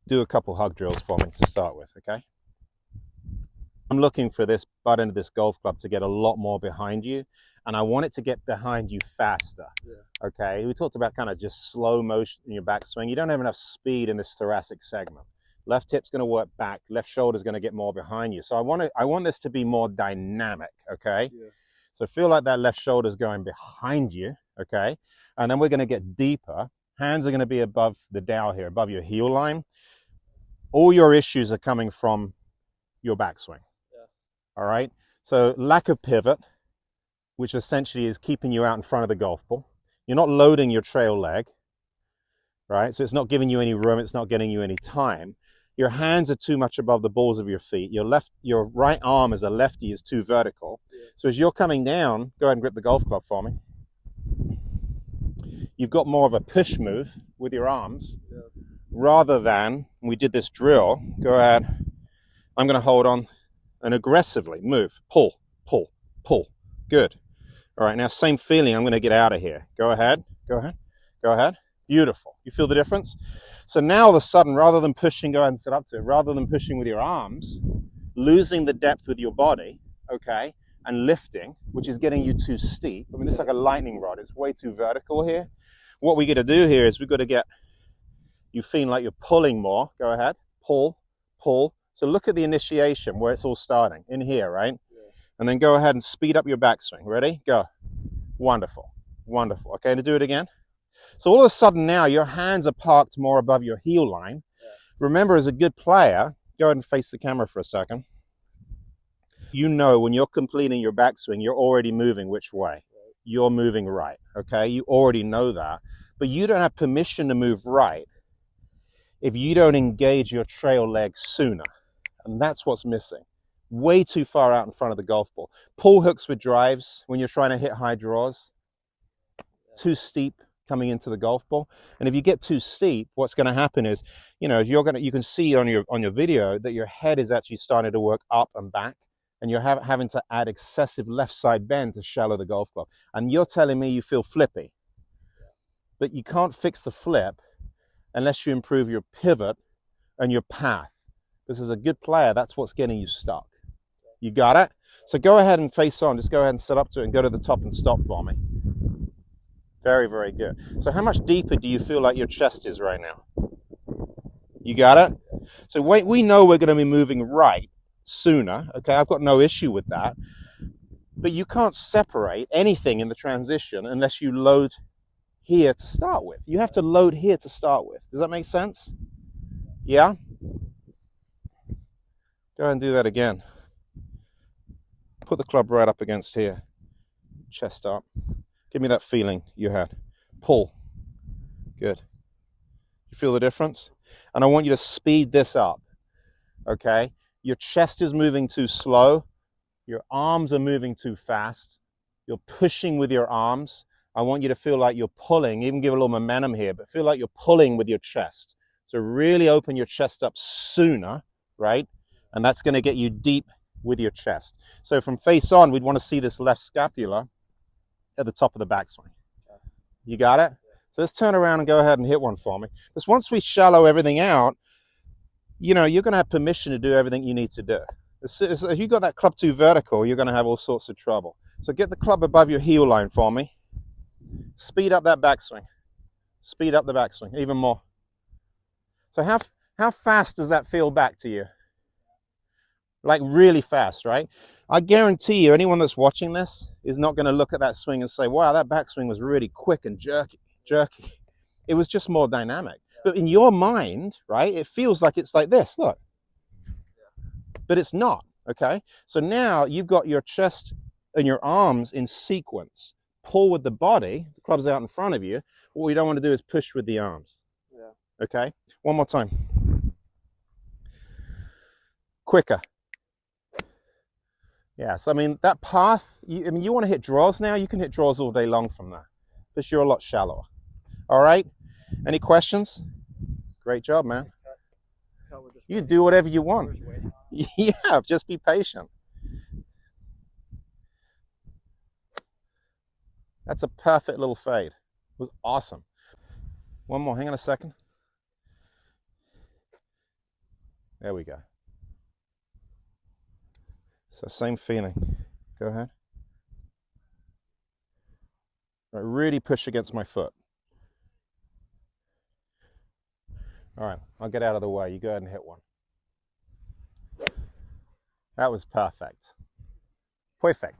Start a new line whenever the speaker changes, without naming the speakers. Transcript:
do a couple hug drills for me to start with, okay? I'm looking for this butt end of this golf club to get a lot more behind you, and I want it to get behind you faster. Yeah. Okay, we talked about kind of just slow motion in your backswing. You don't have enough speed in this thoracic segment. Left hip's going to work back, left shoulder's going to get more behind you. So I want this to be more dynamic, okay? Yeah. So feel like that left shoulder's going behind you, okay? And then we're going to get deeper. Hands are going to be above the dowel here, above your heel line. All your issues are coming from your backswing. All right, so lack of pivot, which essentially is keeping you out in front of the golf ball. You're not loading your trail leg, right? So it's not giving you any room, it's not getting you any time. Your hands are too much above the balls of your feet. Your right arm as a lefty is too vertical. So as you're coming down, go ahead and grip the golf club for me. You've got more of a push move with your arms, rather than, we did this drill, go ahead, I'm gonna hold on, and aggressively move, pull, pull, pull. Good. All right, now same feeling, I'm going to get out of here. Go ahead, go ahead, go ahead. Beautiful. You feel the difference? So now all of a sudden, rather than pushing, go ahead and sit up to it, rather than pushing with your arms, losing the depth with your body, okay, and lifting, which is getting you too steep. I mean, it's like a lightning rod. It's way too vertical here. What we got to do here is we've got to get you feeling like you're pulling more. Go ahead, pull, pull. So look at the initiation where it's all starting, in here, right? Yeah. And then go ahead and speed up your backswing. Ready? Go. Wonderful. Wonderful. Okay, to do it again. So all of a sudden now your hands are parked more above your heel line. Yeah. Remember, as a good player, go ahead and face the camera for a second. You know when you're completing your backswing, you're already moving which way? Right. You're moving right, okay? You already know that. But you don't have permission to move right if you don't engage your trail leg sooner. And that's what's missing. Way too far out in front of the golf ball. Pull hooks with drives when you're trying to hit high draws. Too steep coming into the golf ball. And if you get too steep, what's going to happen is, you know, you can see on your video that your head is actually starting to work up and back, and you're having to add excessive left side bend to shallow the golf club. And you're telling me you feel flippy, but you can't fix the flip unless you improve your pivot and your path. This is a good player. That's what's getting you stuck. You got it? So go ahead and face on. Just go ahead and sit up to it and go to the top and stop for me. Very, very good. So how much deeper do you feel like your chest is right now? You got it? So we know we're going to be moving right sooner. Okay, I've got no issue with that. But you can't separate anything in the transition unless you load here to start with. You have to load here to start with. Does that make sense? Yeah? Go ahead and do that again. Put the club right up against here. Chest up. Give me that feeling you had. Pull. Good. You feel the difference? And I want you to speed this up. Okay? Your chest is moving too slow. Your arms are moving too fast. You're pushing with your arms. I want you to feel like you're pulling, even give a little momentum here, but feel like you're pulling with your chest. So really open your chest up sooner, right? And that's going to get you deep with your chest. So from face on, we'd want to see this left scapula at the top of the backswing. You got it? So let's turn around and go ahead and hit one for me. Because once we shallow everything out, you know, you're going to have permission to do everything you need to do. If you've got that club too vertical, you're going to have all sorts of trouble. So get the club above your heel line for me. Speed up that backswing. Speed up the backswing even more. So how fast does that feel back to you? Like really fast, right? I guarantee you, anyone that's watching this is not going to look at that swing and say, wow, that backswing was really quick and jerky. It was just more dynamic. But in your mind, right, it feels like it's like this, look. But it's not, okay? So now you've got your chest and your arms in sequence. Pull with the body, the club's out in front of you. What we don't want to do is push with the arms. Yeah. Okay? One more time. Quicker. Yes, I mean, that path, you want to hit draws now? You can hit draws all day long from that. But you're a lot shallower. All right? Any questions? Great job, man. You can do whatever you want. Yeah, just be patient. That's a perfect little fade. It was awesome. One more, hang on a second. There we go. So same feeling. Go ahead. Right, really push against my foot. All right, I'll get out of the way. You go ahead and hit one. That was perfect. Perfect.